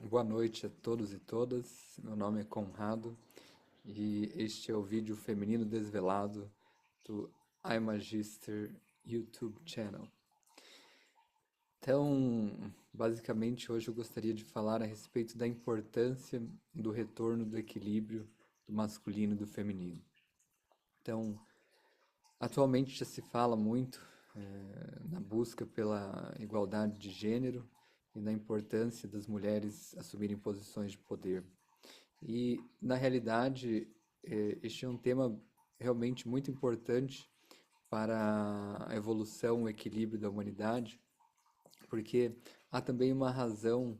Boa noite a todos e todas. Meu nome é Conrado e este é o vídeo feminino desvelado do iMagister YouTube Channel. Então, basicamente, hoje eu gostaria de falar a respeito da importância do retorno do equilíbrio do masculino e do feminino. Então, atualmente já se fala muito na busca pela igualdade de gênero e na importância das mulheres assumirem posições de poder. E, na realidade, este é um tema realmente muito importante para a evolução, o equilíbrio da humanidade, porque há também uma razão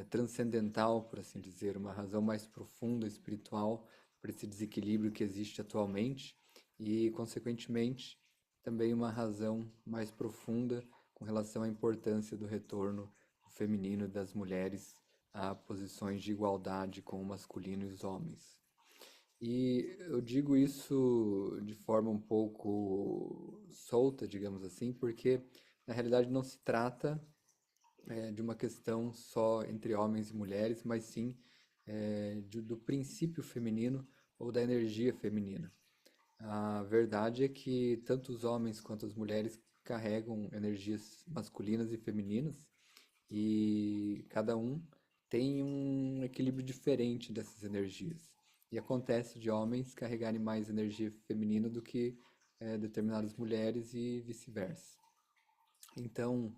transcendental, por assim dizer, uma razão mais profunda, espiritual, para esse desequilíbrio que existe atualmente e, consequentemente, também uma razão mais profunda com relação à importância do retorno feminino das mulheres a posições de igualdade com o masculino e os homens. E eu digo isso de forma um pouco solta, digamos assim, porque na realidade não se trata de uma questão só entre homens e mulheres, mas sim do princípio feminino ou da energia feminina. A verdade é que tanto os homens quanto as mulheres carregam energias masculinas e femininas e cada um tem um equilíbrio diferente dessas energias. E acontece de homens carregarem mais energia feminina do que determinadas mulheres e vice-versa. Então,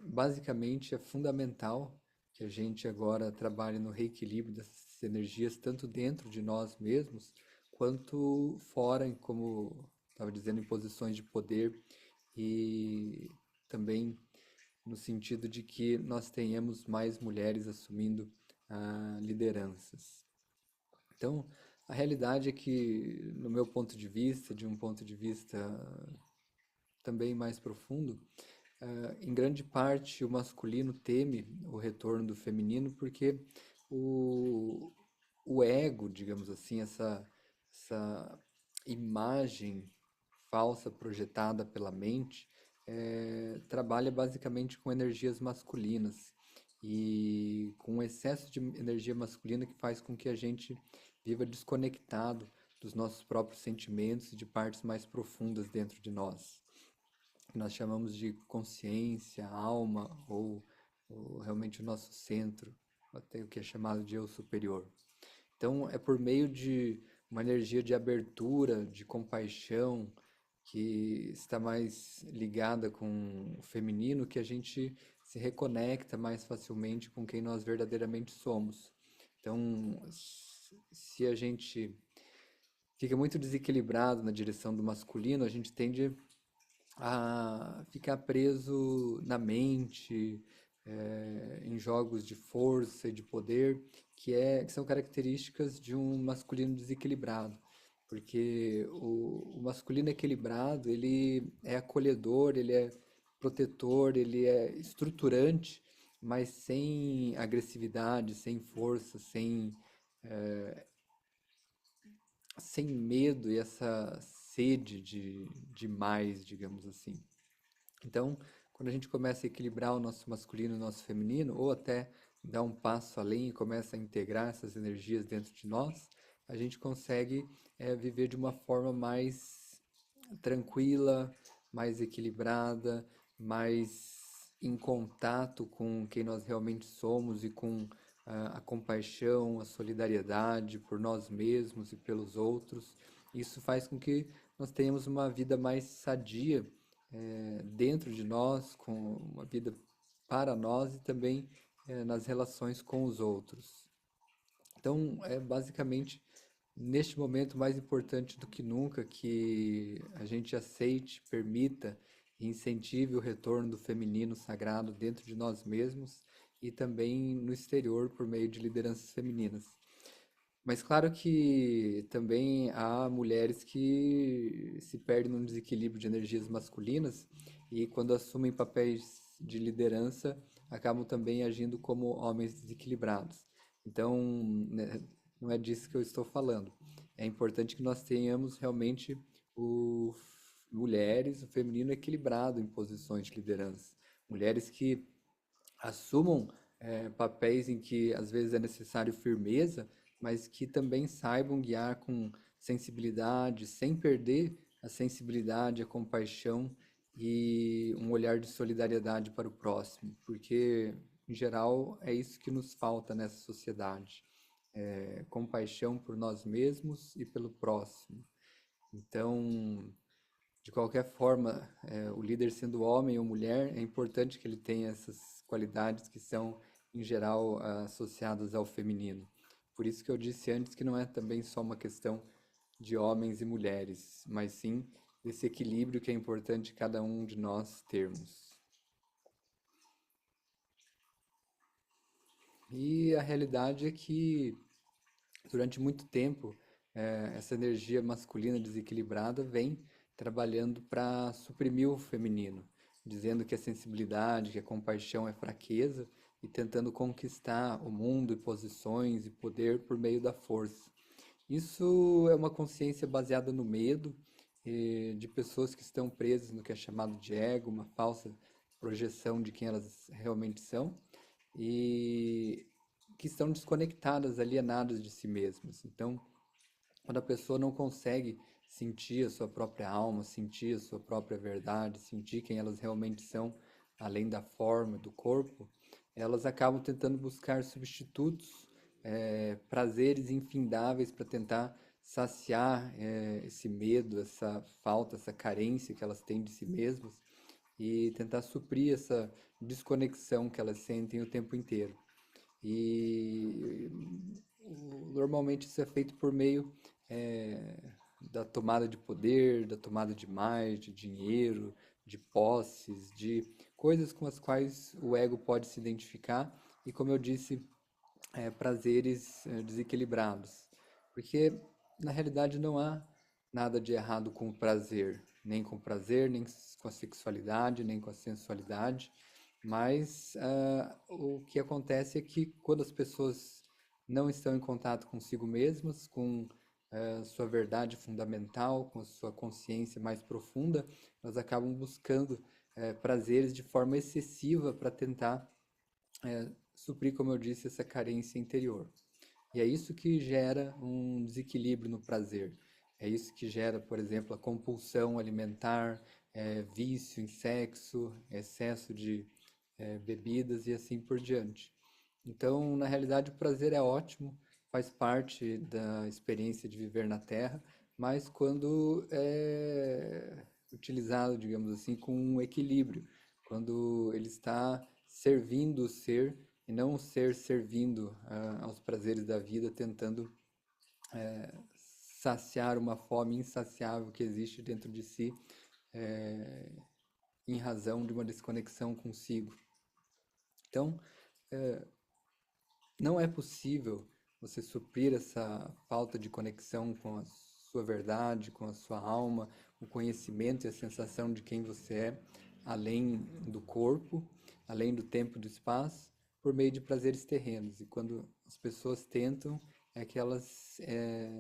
basicamente é fundamental que a gente agora trabalhe no reequilíbrio dessas energias, tanto dentro de nós mesmos, quanto fora, como estava dizendo, em posições de poder e também no sentido de que nós tenhamos mais mulheres assumindo lideranças. Então, a realidade é que, no meu ponto de vista, de um ponto de vista também mais profundo, em grande parte o masculino teme o retorno do feminino porque o, o ego, digamos assim, essa imagem falsa projetada pela mente, trabalha basicamente com energias masculinas e com um excesso de energia masculina que faz com que a gente viva desconectado dos nossos próprios sentimentos e de partes mais profundas dentro de nós que nós chamamos de consciência, alma ou realmente o nosso centro, até o que é chamado de eu superior. Então, é por meio de uma energia de abertura, de compaixão, que está mais ligada com o feminino, que a gente se reconecta mais facilmente com quem nós verdadeiramente somos. Então, se a gente fica muito desequilibrado na direção do masculino, a gente tende a ficar preso na mente, em jogos de força e de poder, que são características de um masculino desequilibrado. Porque o masculino equilibrado, ele é acolhedor, ele é protetor, ele é estruturante, mas sem agressividade, sem força, sem medo e essa sede de mais, digamos assim. Então, quando a gente começa a equilibrar o nosso masculino e o nosso feminino, ou até dar um passo além e começa a integrar essas energias dentro de nós, a gente consegue viver de uma forma mais tranquila, mais equilibrada, mais em contato com quem nós realmente somos e com a compaixão, a solidariedade por nós mesmos e pelos outros. Isso faz com que nós tenhamos uma vida mais sadia dentro de nós, com uma vida para nós e também nas relações com os outros. Então, é basicamente neste momento mais importante do que nunca que a gente aceite, permita e incentive o retorno do feminino sagrado dentro de nós mesmos e também no exterior por meio de lideranças femininas. Mas claro que também há mulheres que se perdem num desequilíbrio de energias masculinas e quando assumem papéis de liderança acabam também agindo como homens desequilibrados. Então, né, não é disso que eu estou falando. É importante que nós tenhamos realmente mulheres, o feminino equilibrado em posições de liderança. Mulheres que assumam papéis em que às vezes é necessário firmeza, mas que também saibam guiar com sensibilidade, sem perder a sensibilidade, a compaixão e um olhar de solidariedade para o próximo, porque em geral é isso que nos falta nessa sociedade, compaixão por nós mesmos e pelo próximo. Então, de qualquer forma, o líder sendo homem ou mulher, é importante que ele tenha essas qualidades que são, em geral, associadas ao feminino. Por isso que eu disse antes que não é também só uma questão de homens e mulheres, mas sim desse equilíbrio que é importante cada um de nós termos. E a realidade é que, durante muito tempo, essa energia masculina desequilibrada vem trabalhando para suprimir o feminino, dizendo que a sensibilidade, que a compaixão é fraqueza e tentando conquistar o mundo e posições e poder por meio da força. Isso é uma consciência baseada no medo de pessoas que estão presas no que é chamado de ego, uma falsa projeção de quem elas realmente são e que estão desconectadas, alienadas de si mesmas. Então, quando a pessoa não consegue sentir a sua própria alma, sentir a sua própria verdade, sentir quem elas realmente são, além da forma, do corpo, elas acabam tentando buscar substitutos, prazeres infindáveis para tentar saciar esse medo, essa falta, essa carência que elas têm de si mesmas e tentar suprir essa desconexão que elas sentem o tempo inteiro. E normalmente isso é feito por meio é, da tomada de poder, da tomada de mais, de dinheiro, de posses, de coisas com as quais o ego pode se identificar e, como eu disse, prazeres desequilibrados. Porque na realidade não há nada de errado com o prazer, nem com a sexualidade, nem com a sensualidade. Mas o que acontece é que quando as pessoas não estão em contato consigo mesmas, com sua verdade fundamental, com a sua consciência mais profunda, elas acabam buscando prazeres de forma excessiva para tentar suprir, como eu disse, essa carência interior. E é isso que gera um desequilíbrio no prazer. É isso que gera, por exemplo, a compulsão alimentar, vício em sexo, excesso de bebidas e assim por diante. Então, na realidade, o prazer é ótimo, faz parte da experiência de viver na Terra, mas quando é utilizado, digamos assim, com um equilíbrio, quando ele está servindo o ser e não o ser servindo aos prazeres da vida, tentando saciar uma fome insaciável que existe dentro de si, é, em razão de uma desconexão consigo. Então, não é possível você suprir essa falta de conexão com a sua verdade, com a sua alma, o conhecimento e a sensação de quem você é, além do corpo, além do tempo e do espaço, por meio de prazeres terrenos. E quando as pessoas tentam, é que elas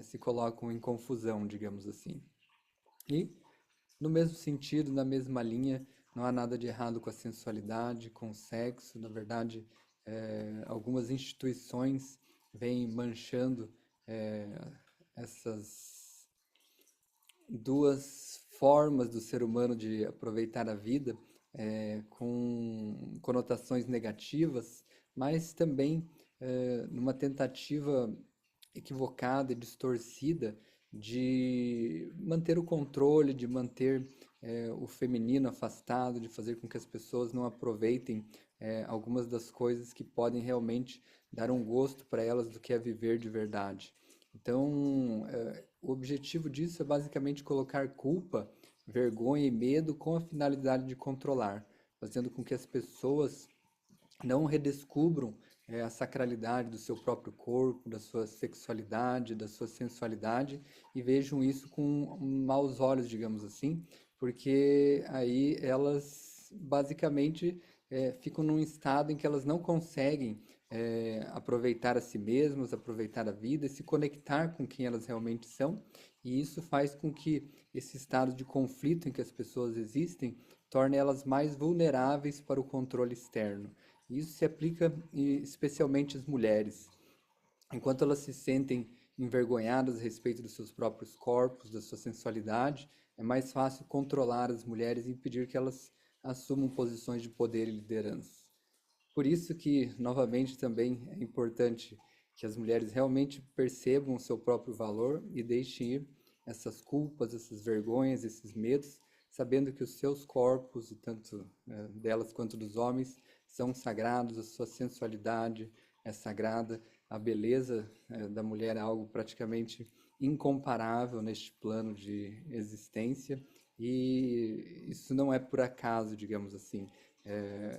se colocam em confusão, digamos assim. E, no mesmo sentido, na mesma linha, não há nada de errado com a sensualidade, com o sexo. Na verdade, algumas instituições vêm manchando essas duas formas do ser humano de aproveitar a vida com conotações negativas, mas também numa tentativa equivocada e distorcida de manter o controle, de manter o feminino afastado, de fazer com que as pessoas não aproveitem algumas das coisas que podem realmente dar um gosto para elas do que é viver de verdade. Então, o objetivo disso é basicamente colocar culpa, vergonha e medo com a finalidade de controlar, fazendo com que as pessoas não redescubram a sacralidade do seu próprio corpo, da sua sexualidade, da sua sensualidade e vejam isso com maus olhos, digamos assim, porque aí elas basicamente ficam num estado em que elas não conseguem aproveitar a si mesmas, aproveitar a vida e se conectar com quem elas realmente são, e isso faz com que esse estado de conflito em que as pessoas existem torne elas mais vulneráveis para o controle externo. E isso se aplica especialmente às mulheres. Enquanto elas se sentem envergonhadas a respeito dos seus próprios corpos, da sua sensualidade, é mais fácil controlar as mulheres e impedir que elas assumam posições de poder e liderança. Por isso que, novamente, também é importante que as mulheres realmente percebam o seu próprio valor e deixem ir essas culpas, essas vergonhas, esses medos, sabendo que os seus corpos, e tanto delas quanto dos homens, são sagrados, a sua sensualidade é sagrada, a beleza da mulher é algo praticamente incomparável neste plano de existência, e isso não é por acaso, digamos assim.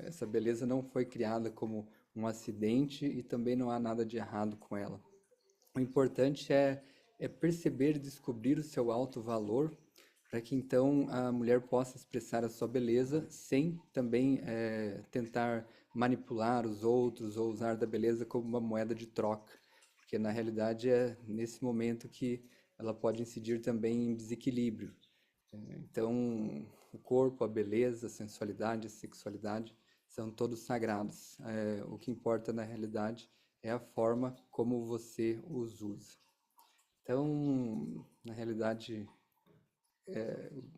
Essa beleza não foi criada como um acidente e também não há nada de errado com ela. O importante é perceber e descobrir o seu alto valor, para que então a mulher possa expressar a sua beleza sem também tentar manipular os outros ou usar da beleza como uma moeda de troca, porque na realidade é nesse momento que ela pode incidir também em desequilíbrio. Então, o corpo, a beleza, a sensualidade, a sexualidade são todos sagrados. O que importa na realidade é a forma como você os usa. Então, na realidade,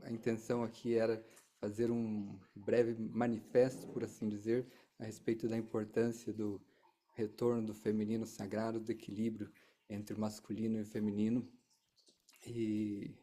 a intenção aqui era fazer um breve manifesto, por assim dizer, a respeito da importância do retorno do feminino sagrado, do equilíbrio entre o masculino e o feminino, e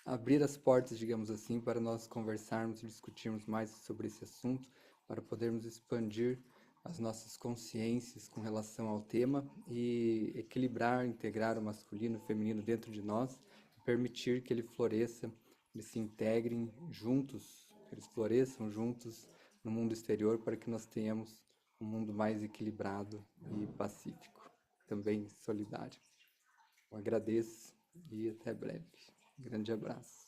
abrir as portas, digamos assim, para nós conversarmos e discutirmos mais sobre esse assunto, para podermos expandir as nossas consciências com relação ao tema e equilibrar, integrar o masculino e o feminino dentro de nós, e permitir que ele floresça, eles se integrem juntos, que eles floresçam juntos no mundo exterior, para que nós tenhamos um mundo mais equilibrado e pacífico, também solidário. Eu agradeço e até breve. Grande abraço.